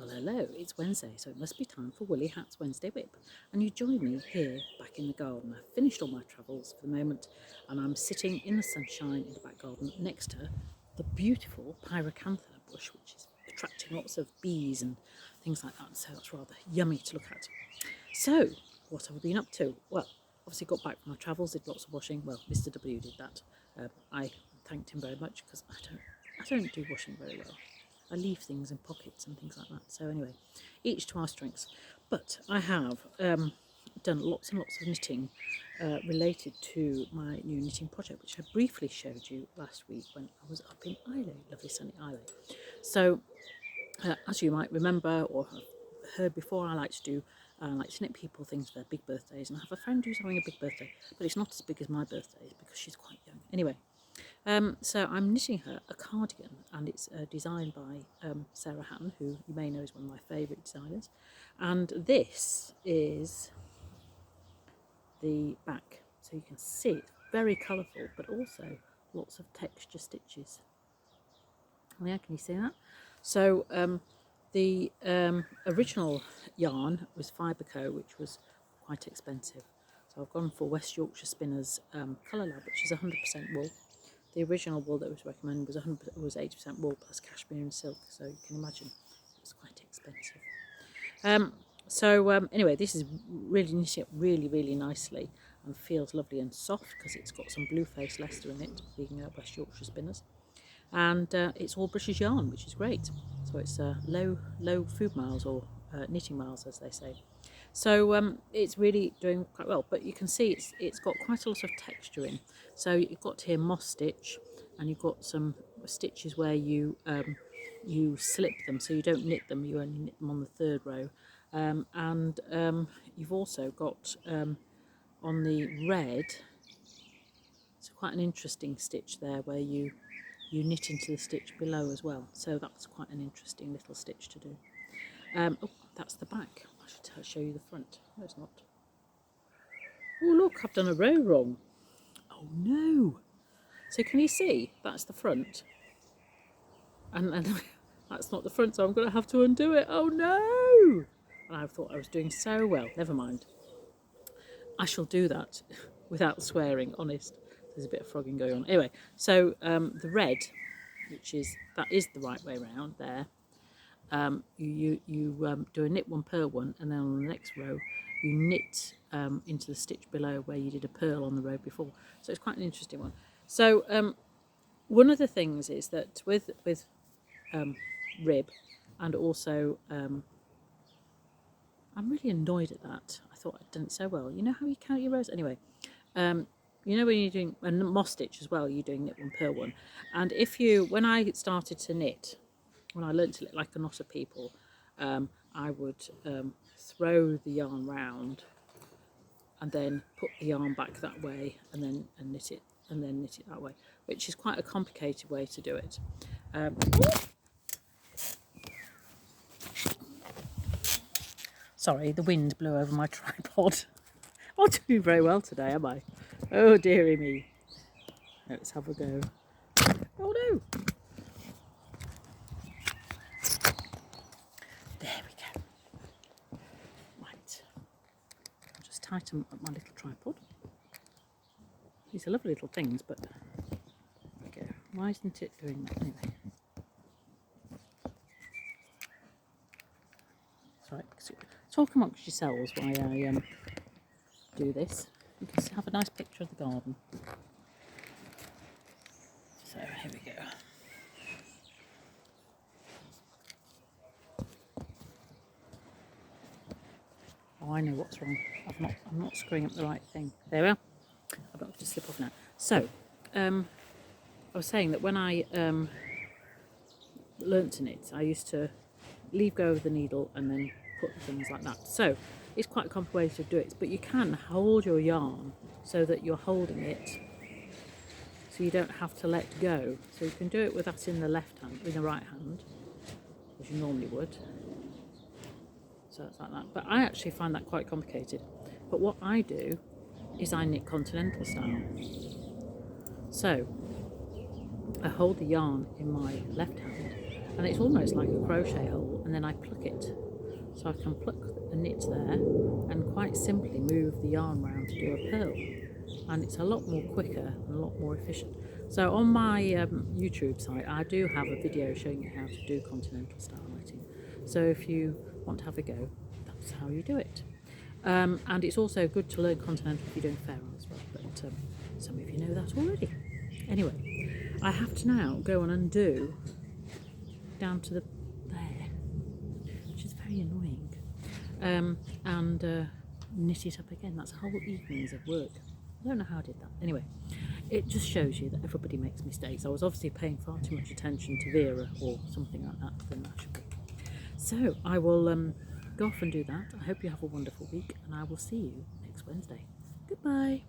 Well, hello, it's Wednesday, so it must be time for Woolly Hat's Wednesday WIP. And you join me here back in the garden. I've finished all my travels for the moment, and I'm sitting in the sunshine in the back garden next to the beautiful pyracantha bush, which is attracting lots of bees and things like that. So that's rather yummy to look at. So, what have I been up to? Well, obviously got back from my travels, did lots of washing. Well, Mr. W did that. I thanked him very much because I don't do washing very well. I leave things in pockets and things like that. So anyway, each to our strengths. But I have done lots and lots of knitting related to my new knitting project, which I briefly showed you last week when I was up in Islay, lovely sunny Islay. So as you might remember or have heard before, I like to knit people things for their big birthdays, and I have a friend who's having a big birthday, but it's not as big as my birthday because she's quite young. Anyway, so I'm knitting her a cardigan, and it's designed by Sarah Hatton, who you may know is one of my favourite designers. And this is the back, so you can see it's very colourful, but also lots of texture stitches. Oh yeah, can you see that? So the original yarn was Fibre Co, which was quite expensive. So I've gone for West Yorkshire Spinners Colour Lab, which is 100% wool. The original wool that was recommended was 80% wool plus cashmere and silk, so you can imagine it was quite expensive. Anyway, this is really knitting up really nicely and feels lovely and soft because it's got some blue face Leicester in it, being West Yorkshire Spinners. And it's all British yarn, which is great. So it's low food miles, or knitting miles, as they say. So it's really doing quite well, but you can see it's got quite a lot of texture in. So you've got here moss stitch, and you've got some stitches where you slip them, so you don't knit them, you only knit them on the third row. You've also got on the red, it's quite an interesting stitch there where you knit into the stitch below as well, so that's quite an interesting little stitch to do. Oh, that's the back. I should show you the front. No, it's not. Oh look, I've done a row wrong. Oh no! So can you see? That's the front, and that's not the front, so I'm going to have to undo it. Oh no! And I thought I was doing so well. Never mind. I shall do that without swearing, honest. There's a bit of frogging going on. Anyway, so the red, that is the right way around there. You do a knit one, purl one, and then on the next row you knit into the stitch below where you did a purl on the row before. So it's quite an interesting one. So one of the things is that with rib, and also I'm really annoyed at that. I thought I'd done it so well. You know how you count your rows? Anyway, you know when you're doing a moss stitch as well, you're doing knit one, purl one. And when I started to knit, when I learnt to knit like a lot of people, I would throw the yarn round and then put the yarn back that way and knit it, and then knit it that way, which is quite a complicated way to do it. Sorry, the wind blew over my tripod. I'm not doing very well today, am I? Oh dearie me. Let's have a go. Oh no! There we go. Right. I'll just tighten up my little tripod. These are lovely little things, but there we go. Why isn't it doing that anyway? Sorry, talk amongst yourselves while I do this. You can have a nice picture of the garden. So here we go. Oh, I know what's wrong. I'm not screwing up the right thing. There we are. I've got to slip off now. So, I was saying that when I learnt to knit, I used to leave go of the needle and then put things like that. So it's quite a complicated way to do it, but you can hold your yarn so that you're holding it, so you don't have to let go. So you can do it with that in the right hand, as you normally would. So it's like that. But I actually find that quite complicated. But what I do is I knit continental style. So I hold the yarn in my left hand and it's almost like a crochet hole, and then I pluck it. So I can pluck a knit there and quite simply move the yarn around to do a purl, and it's a lot more quicker and a lot more efficient. So on my YouTube site I do have a video showing you how to do continental style knitting, so if you want to have a go, that's how you do it. And it's also good to learn continental if you're doing fair on as well, but some of you know that already. Anyway, I have to now go and undo down to the there, which is very annoying, and knit it up again. That's whole evenings of work. I don't know how I did that. Anyway, it just shows you that everybody makes mistakes. I was obviously paying far too much attention to Vera or something like that than I should be. So I will go off and do that. I hope you have a wonderful week, and I will see you next Wednesday. Goodbye.